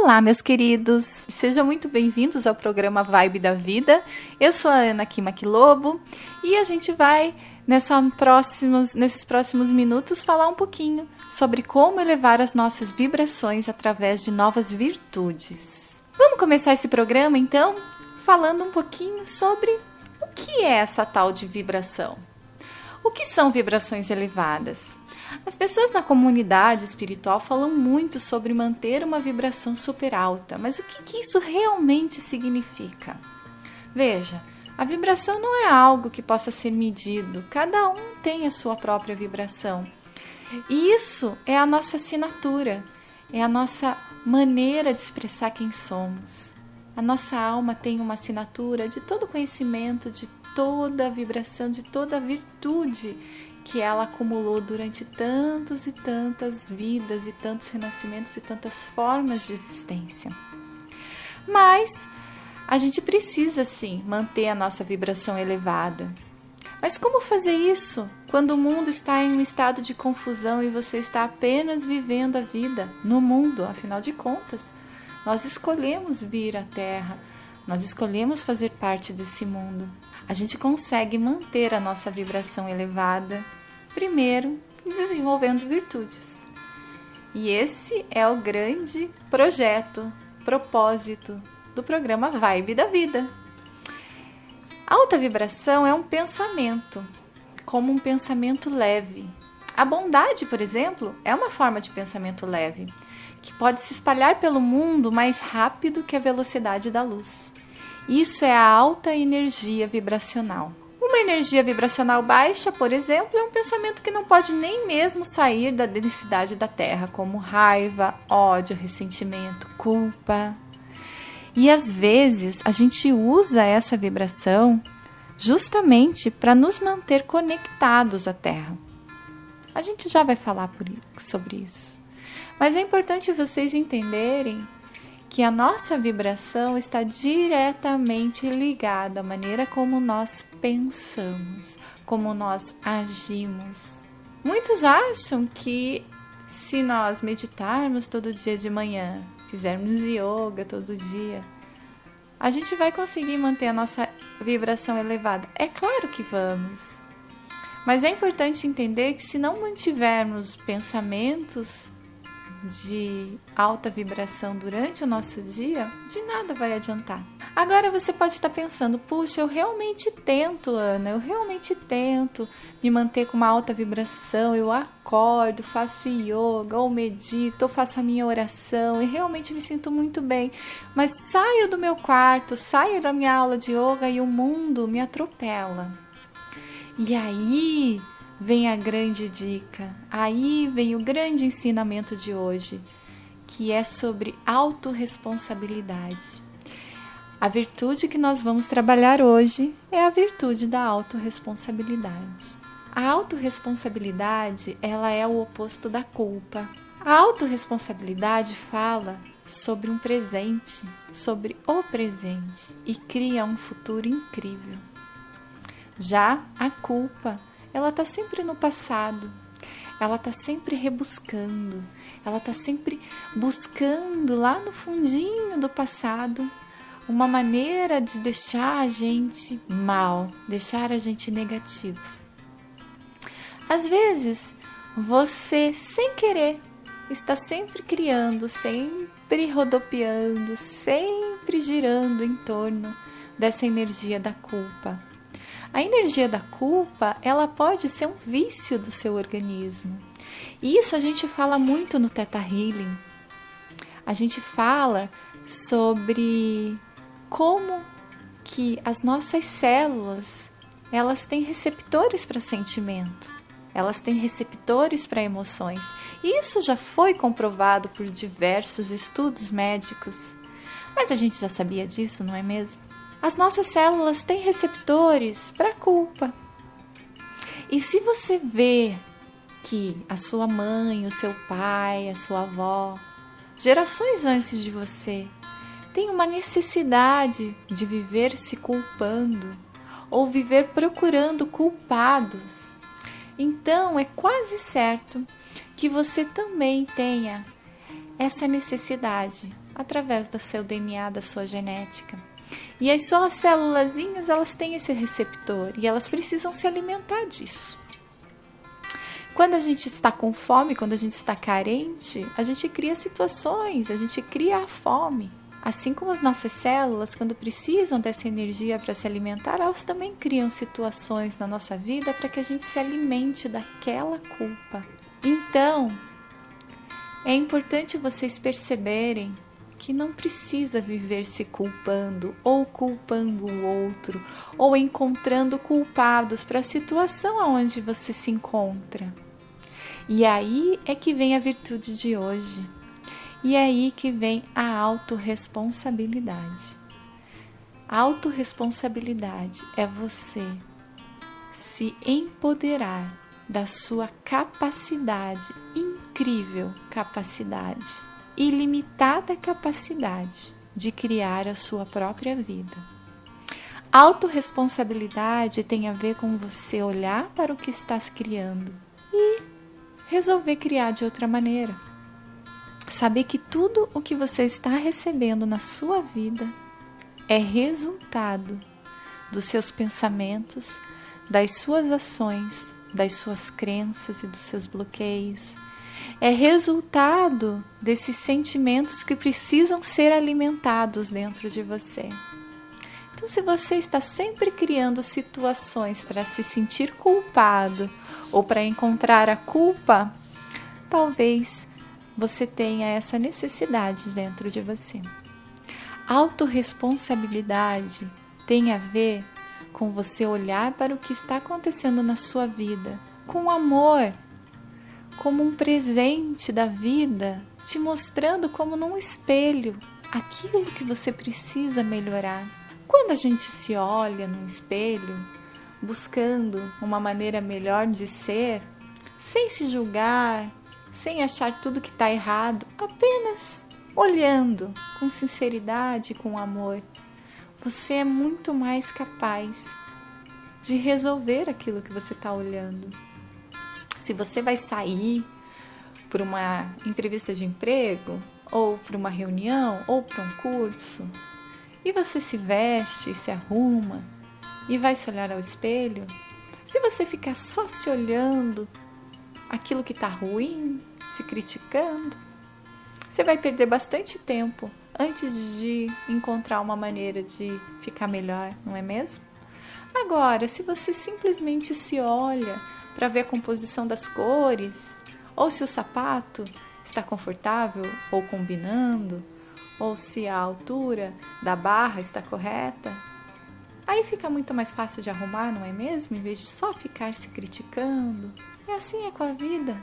Olá, meus queridos! Sejam muito bem-vindos ao programa Vibe da Vida. Eu sou a Ana Kimaki Lobo e a gente vai, nesses próximos minutos, falar um pouquinho sobre como elevar as nossas vibrações através de novas virtudes. Vamos começar esse programa, então, falando um pouquinho sobre o que é essa tal de vibração. O que são vibrações elevadas? As pessoas na comunidade espiritual falam muito sobre manter uma vibração super alta, mas o que isso realmente significa? Veja, a vibração não é algo que possa ser medido, cada um tem a sua própria vibração. E isso é a nossa assinatura, é a nossa maneira de expressar quem somos. A nossa alma tem uma assinatura de todo conhecimento, de toda a vibração, de toda a virtude que ela acumulou durante tantos e tantas vidas e tantos renascimentos e tantas formas de existência. Mas a gente precisa sim manter a nossa vibração elevada. Mas como fazer isso quando o mundo está em um estado de confusão e você está apenas vivendo a vida no mundo? Afinal de contas, nós escolhemos vir à Terra, nós escolhemos fazer parte desse mundo. A gente consegue manter a nossa vibração elevada, primeiro, desenvolvendo virtudes. E esse é o grande propósito do programa Vibe da Vida. A alta vibração é um pensamento, como um pensamento leve. A bondade, por exemplo, é uma forma de pensamento leve, que pode se espalhar pelo mundo mais rápido que a velocidade da luz. Isso é a alta energia vibracional. Uma energia vibracional baixa, por exemplo, é um pensamento que não pode nem mesmo sair da densidade da Terra, como raiva, ódio, ressentimento, culpa. E às vezes a gente usa essa vibração justamente para nos manter conectados à Terra. A gente já vai falar sobre isso. Mas é importante vocês entenderem que a nossa vibração está diretamente ligada à maneira como nós pensamos, como nós agimos. Muitos acham que se nós meditarmos todo dia de manhã, fizermos yoga todo dia, a gente vai conseguir manter a nossa vibração elevada. É claro que vamos. Mas é importante entender que se não mantivermos pensamentos de alta vibração durante o nosso dia, de nada vai adiantar. Agora você pode estar pensando, puxa, eu realmente tento, Ana, eu realmente tento me manter com uma alta vibração, eu acordo, faço yoga, ou medito, ou faço a minha oração e realmente me sinto muito bem, mas saio do meu quarto, saio da minha aula de yoga e o mundo me atropela. E aí vem a grande dica, aí vem o grande ensinamento de hoje, que é sobre autorresponsabilidade. A virtude que nós vamos trabalhar hoje é a virtude da autorresponsabilidade. A autorresponsabilidade, ela é o oposto da culpa. A autorresponsabilidade fala sobre um presente, sobre o presente e cria um futuro incrível. Já a culpa, ela está sempre no passado, ela está sempre rebuscando, ela está sempre buscando lá no fundinho do passado uma maneira de deixar a gente mal, deixar a gente negativo. Às vezes, você, sem querer, está sempre criando, sempre rodopiando, sempre girando em torno dessa energia da culpa. A energia da culpa, ela pode ser um vício do seu organismo. E isso a gente fala muito no Theta Healing. A gente fala sobre como que as nossas células, elas têm receptores para sentimento. Elas têm receptores para emoções. E isso já foi comprovado por diversos estudos médicos. Mas a gente já sabia disso, não é mesmo? As nossas células têm receptores para a culpa. E se você vê que a sua mãe, o seu pai, a sua avó, gerações antes de você, têm uma necessidade de viver se culpando ou viver procurando culpados, então é quase certo que você também tenha essa necessidade através do seu DNA, da sua genética. E as suas célulazinhas, elas têm esse receptor e elas precisam se alimentar disso. Quando a gente está com fome, quando a gente está carente, a gente cria situações, a gente cria a fome. Assim como as nossas células, quando precisam dessa energia para se alimentar, elas também criam situações na nossa vida para que a gente se alimente daquela culpa. Então, é importante vocês perceberem que não precisa viver se culpando ou culpando o outro ou encontrando culpados para a situação onde você se encontra. E aí é que vem a virtude de hoje. E é aí que vem a autorresponsabilidade. A autorresponsabilidade é você se empoderar da sua capacidade, incrível capacidade, ilimitada capacidade de criar a sua própria vida. Autorresponsabilidade tem a ver com você olhar para o que estás criando e resolver criar de outra maneira. Saber que tudo o que você está recebendo na sua vida é resultado dos seus pensamentos, das suas ações, das suas crenças e dos seus bloqueios. É resultado desses sentimentos que precisam ser alimentados dentro de você. Então, se você está sempre criando situações para se sentir culpado ou para encontrar a culpa, talvez você tenha essa necessidade dentro de você. Autorresponsabilidade tem a ver com você olhar para o que está acontecendo na sua vida com amor, como um presente da vida, te mostrando como num espelho aquilo que você precisa melhorar. Quando a gente se olha num espelho, buscando uma maneira melhor de ser, sem se julgar, sem achar tudo que está errado, apenas olhando com sinceridade e com amor, você é muito mais capaz de resolver aquilo que você está olhando. Se você vai sair para uma entrevista de emprego, ou para uma reunião, ou para um curso, e você se veste, se arruma, e vai se olhar ao espelho, se você ficar só se olhando aquilo que está ruim, se criticando, você vai perder bastante tempo antes de encontrar uma maneira de ficar melhor, não é mesmo? Agora, se você simplesmente se olha para ver a composição das cores, ou se o sapato está confortável ou combinando, ou se a altura da barra está correta, aí fica muito mais fácil de arrumar, não é mesmo? Em vez de só ficar se criticando. E assim é com a vida.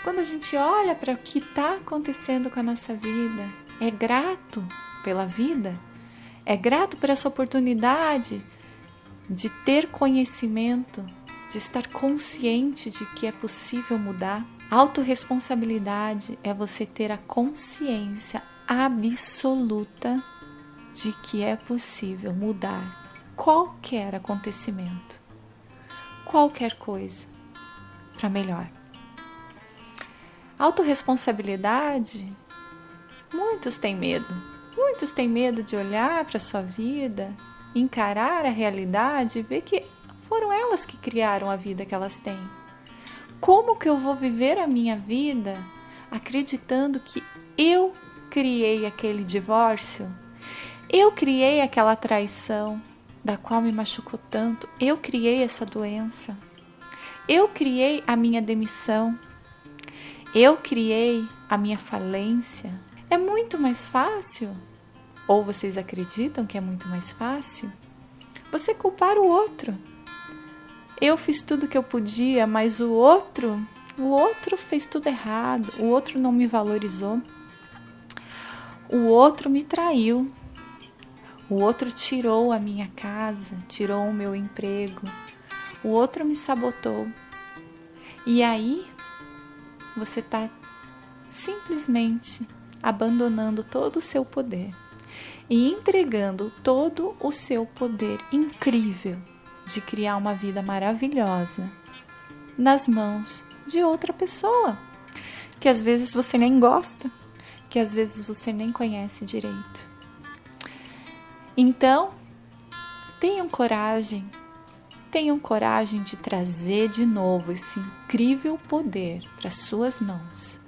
Quando a gente olha para o que está acontecendo com a nossa vida, é grato pela vida, é grato por essa oportunidade de ter conhecimento, de estar consciente de que é possível mudar. Autorresponsabilidade é você ter a consciência absoluta de que é possível mudar qualquer acontecimento, qualquer coisa, para melhor. Autorresponsabilidade, muitos têm medo de olhar para a sua vida, encarar a realidade e ver que foram elas que criaram a vida que elas têm. Como que eu vou viver a minha vida acreditando que eu criei aquele divórcio? Eu criei aquela traição da qual me machucou tanto. Eu criei essa doença. Eu criei a minha demissão. Eu criei a minha falência. É muito mais fácil, ou vocês acreditam que é muito mais fácil, você culpar o outro. Eu fiz tudo que eu podia, mas o outro fez tudo errado. O outro não me valorizou. O outro me traiu. O outro tirou a minha casa, tirou o meu emprego. O outro me sabotou. E aí, você está simplesmente abandonando todo o seu poder e entregando todo o seu poder incrível de criar uma vida maravilhosa nas mãos de outra pessoa, que às vezes você nem gosta, que às vezes você nem conhece direito. Então, tenham coragem de trazer de novo esse incrível poder para suas mãos.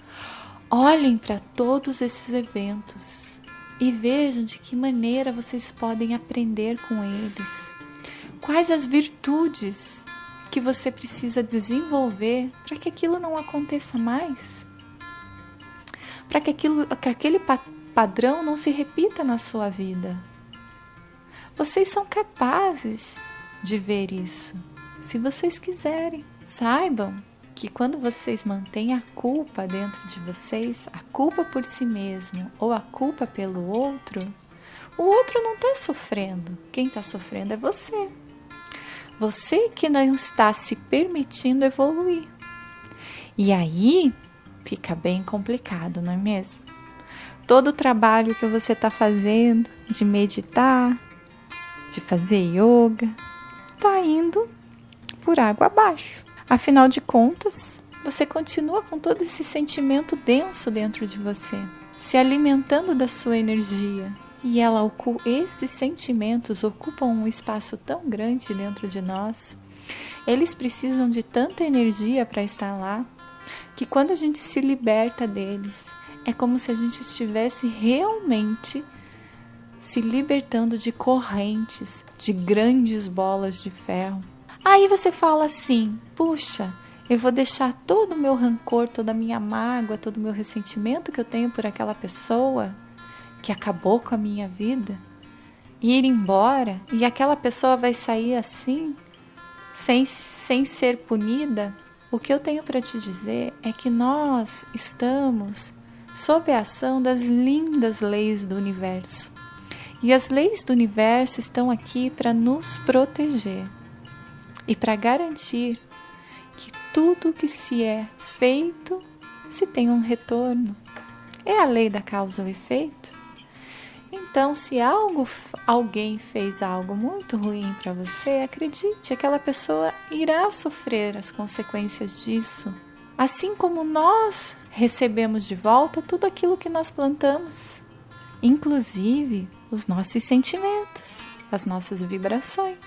Olhem para todos esses eventos e vejam de que maneira vocês podem aprender com eles. Quais as virtudes que você precisa desenvolver para que aquilo não aconteça mais? Para que aquele padrão não se repita na sua vida. Vocês são capazes de ver isso, se vocês quiserem. Saibam que quando vocês mantêm a culpa dentro de vocês, a culpa por si mesmo ou a culpa pelo outro, o outro não está sofrendo. Quem está sofrendo é você. Você que não está se permitindo evoluir. E aí fica bem complicado, não é mesmo? Todo o trabalho que você está fazendo de meditar, de fazer yoga, está indo por água abaixo. Afinal de contas, você continua com todo esse sentimento denso dentro de você, se alimentando da sua energia. E esses sentimentos ocupam um espaço tão grande dentro de nós. Eles precisam de tanta energia para estar lá, que quando a gente se liberta deles, é como se a gente estivesse realmente se libertando de correntes, de grandes bolas de ferro. Aí você fala assim, puxa, eu vou deixar todo o meu rancor, toda a minha mágoa, todo o meu ressentimento que eu tenho por aquela pessoa que acabou com a minha vida, ir embora, e aquela pessoa vai sair assim, sem ser punida. O que eu tenho para te dizer é que nós estamos sob a ação das lindas leis do universo. E as leis do universo estão aqui para nos proteger e para garantir que tudo que se é feito se tem um retorno. É a lei da causa e efeito. Então, se alguém fez algo muito ruim para você, acredite, aquela pessoa irá sofrer as consequências disso. Assim como nós recebemos de volta tudo aquilo que nós plantamos, inclusive os nossos sentimentos, as nossas vibrações,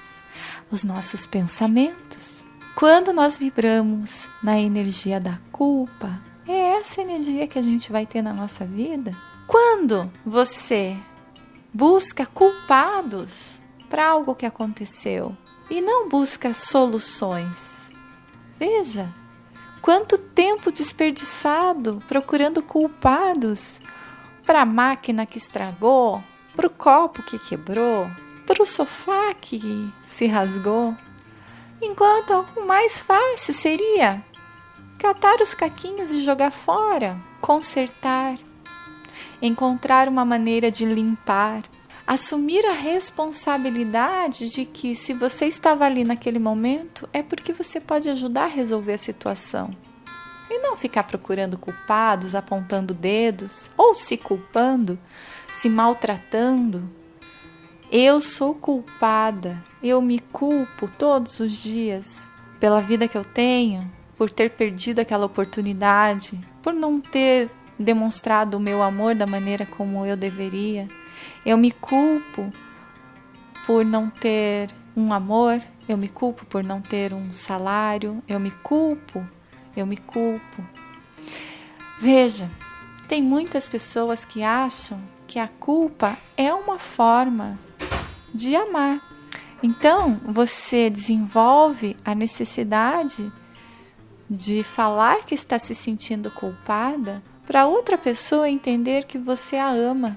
os nossos pensamentos. Quando nós vibramos na energia da culpa, é essa energia que a gente vai ter na nossa vida. Quando você busca culpados para algo que aconteceu e não busca soluções, veja quanto tempo desperdiçado procurando culpados para a máquina que estragou, para o copo que quebrou, para o sofá que se rasgou, enquanto o mais fácil seria catar os caquinhos e jogar fora, consertar, encontrar uma maneira de limpar, assumir a responsabilidade de que se você estava ali naquele momento é porque você pode ajudar a resolver a situação. E não ficar procurando culpados, apontando dedos ou se culpando, se maltratando. Eu sou culpada, eu me culpo todos os dias pela vida que eu tenho, por ter perdido aquela oportunidade, por não ter demonstrado o meu amor da maneira como eu deveria. Eu me culpo por não ter um amor, eu me culpo por não ter um salário, eu me culpo. Veja, tem muitas pessoas que acham que a culpa é uma forma de amar. Então, você desenvolve a necessidade de falar que está se sentindo culpada para outra pessoa entender que você a ama.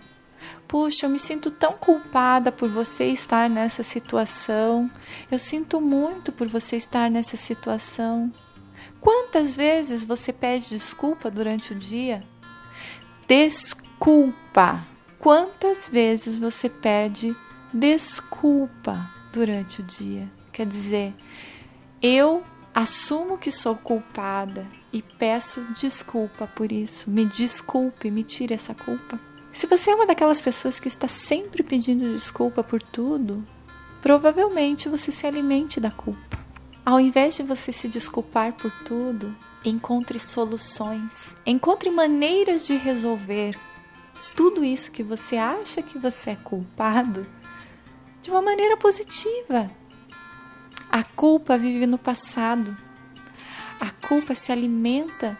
Puxa, eu me sinto tão culpada por você estar nessa situação. Eu sinto muito por você estar nessa situação. Quantas vezes você pede desculpa durante o dia? Desculpa. Quantas vezes você pede desculpa durante o dia? Quer dizer, eu assumo que sou culpada e peço desculpa por isso. Me desculpe, me tire essa culpa. Se você é uma daquelas pessoas que está sempre pedindo desculpa por tudo, provavelmente você se alimente da culpa. Ao invés de você se desculpar por tudo, encontre soluções, encontre maneiras de resolver tudo isso que você acha que você é culpado de uma maneira positiva. A culpa vive no passado. A culpa se alimenta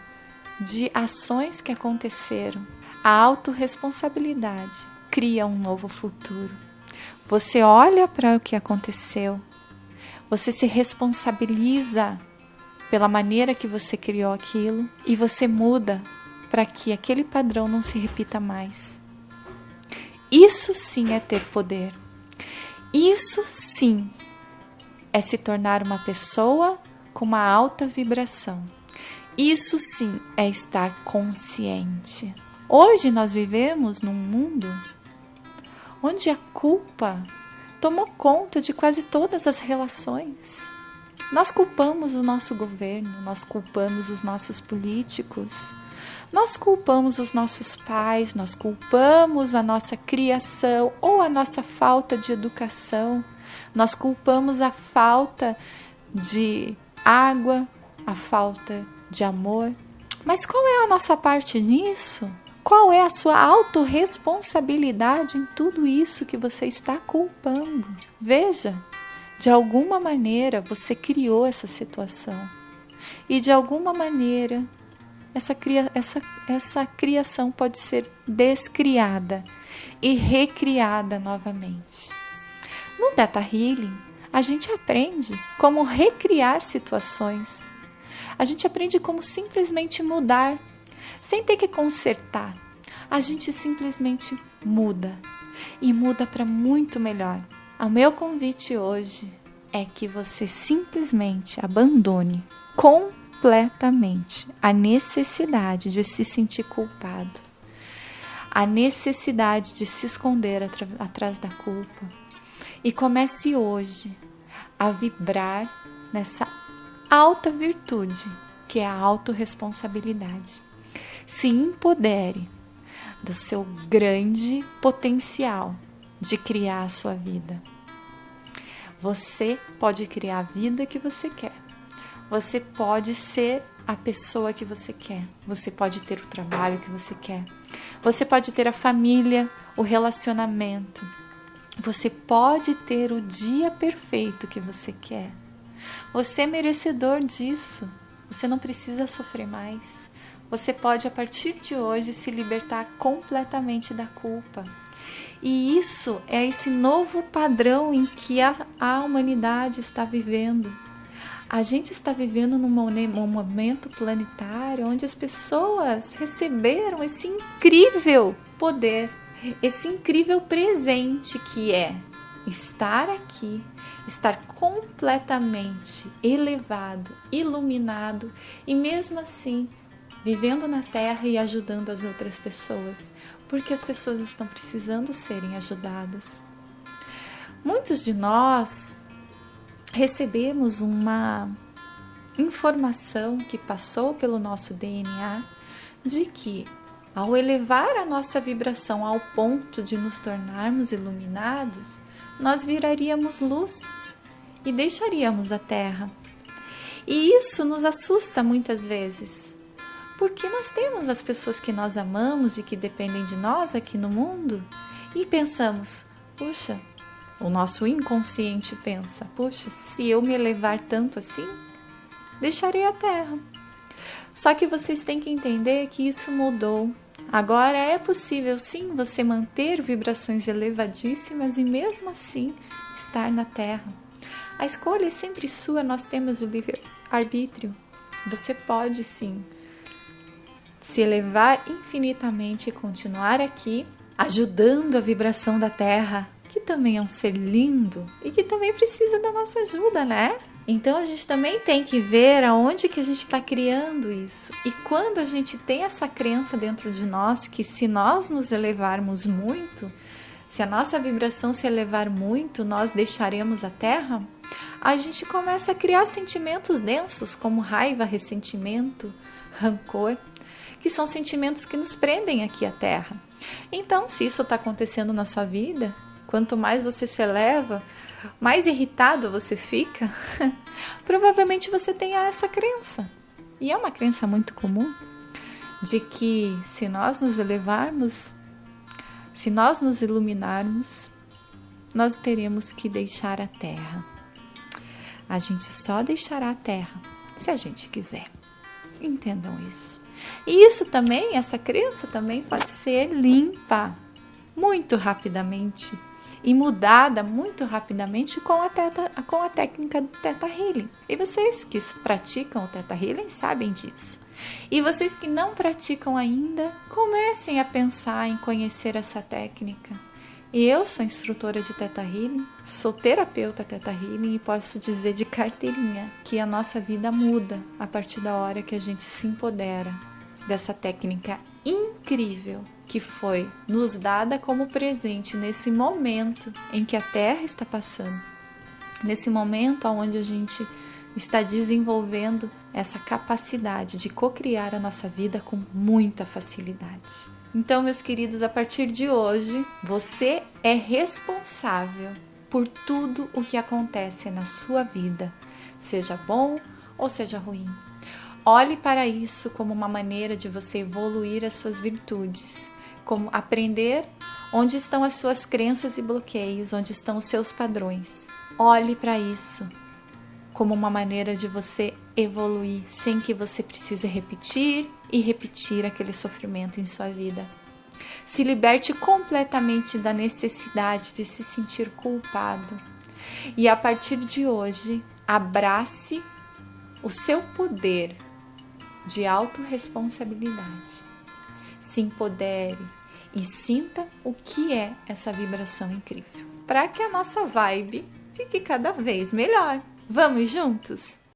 de ações que aconteceram. A autorresponsabilidade cria um novo futuro. Você olha para o que aconteceu. Você se responsabiliza pela maneira que você criou aquilo e você muda para que aquele padrão não se repita mais. Isso sim é ter poder. Isso sim é se tornar uma pessoa com uma alta vibração. Isso sim é estar consciente. Hoje nós vivemos num mundo onde a culpa tomou conta de quase todas as relações. Nós culpamos o nosso governo, nós culpamos os nossos políticos, nós culpamos os nossos pais, nós culpamos a nossa criação ou a nossa falta de educação, nós culpamos a falta de água, a falta de amor. Mas qual é a nossa parte nisso? Qual é a sua autorresponsabilidade em tudo isso que você está culpando? Veja, de alguma maneira você criou essa situação. E de alguma maneira essa criação pode ser descriada e recriada novamente. No Theta Healing, a gente aprende como recriar situações. A gente aprende como simplesmente mudar, sem ter que consertar. A gente simplesmente muda. E muda para muito melhor. O meu convite hoje é que você simplesmente abandone completamente a necessidade de se sentir culpado. A necessidade de se esconder atrás da culpa. E comece hoje a vibrar nessa alta virtude, que é a autorresponsabilidade. Se empodere do seu grande potencial de criar a sua vida. Você pode criar a vida que você quer. Você pode ser a pessoa que você quer. Você pode ter o trabalho que você quer. Você pode ter a família, o relacionamento. Você pode ter o dia perfeito que você quer. Você é merecedor disso. Você não precisa sofrer mais. Você pode, a partir de hoje, se libertar completamente da culpa. E isso é esse novo padrão em que a humanidade está vivendo. A gente está vivendo num momento planetário onde as pessoas receberam esse incrível poder, esse incrível presente que é estar aqui, estar completamente elevado, iluminado e mesmo assim vivendo na Terra e ajudando as outras pessoas, porque as pessoas estão precisando serem ajudadas. Muitos de nós recebemos uma informação que passou pelo nosso DNA de que ao elevar a nossa vibração ao ponto de nos tornarmos iluminados, nós viraríamos luz e deixaríamos a Terra. E isso nos assusta muitas vezes, porque nós temos as pessoas que nós amamos e que dependem de nós aqui no mundo e pensamos, puxa, o nosso inconsciente pensa, puxa, se eu me elevar tanto assim, deixarei a Terra. Só que vocês têm que entender que isso mudou. Agora é possível sim você manter vibrações elevadíssimas e mesmo assim estar na Terra. A escolha é sempre sua, nós temos o livre-arbítrio. Você pode sim se elevar infinitamente e continuar aqui, ajudando a vibração da Terra, que também é um ser lindo e que também precisa da nossa ajuda, né? Então a gente também tem que ver aonde que a gente está criando isso. E quando a gente tem essa crença dentro de nós que se nós nos elevarmos muito, se a nossa vibração se elevar muito, nós deixaremos a Terra, a gente começa a criar sentimentos densos como raiva, ressentimento, rancor, que são sentimentos que nos prendem aqui à Terra. Então, se isso está acontecendo na sua vida, quanto mais você se eleva, mais irritado você fica, provavelmente você tenha essa crença. E é uma crença muito comum de que se nós nos elevarmos, Se nós nos iluminarmos, nós teremos que deixar a Terra. A gente só deixará a Terra se a gente quiser. Entendam isso. E isso também, essa crença também pode ser limpa muito rapidamente e mudada muito rapidamente com a técnica do Theta Healing. E vocês que praticam o Theta Healing sabem disso. E vocês que não praticam ainda, comecem a pensar em conhecer essa técnica. Eu sou instrutora de Theta Healing, sou terapeuta Theta Healing e posso dizer de carteirinha que a nossa vida muda a partir da hora que a gente se empodera dessa técnica incrível que foi nos dada como presente nesse momento em que a Terra está passando, nesse momento onde a gente está desenvolvendo essa capacidade de cocriar a nossa vida com muita facilidade. Então, meus queridos, a partir de hoje, você é responsável por tudo o que acontece na sua vida, seja bom ou seja ruim. Olhe para isso como uma maneira de você evoluir as suas virtudes, como aprender onde estão as suas crenças e bloqueios, onde estão os seus padrões. Olhe para isso como uma maneira de você evoluir sem que você precise repetir e repetir aquele sofrimento em sua vida. Se liberte completamente da necessidade de se sentir culpado. E a partir de hoje, abrace o seu poder de autorresponsabilidade. Se empodere e sinta o que é essa vibração incrível, para que a nossa vibe fique cada vez melhor. Vamos juntos?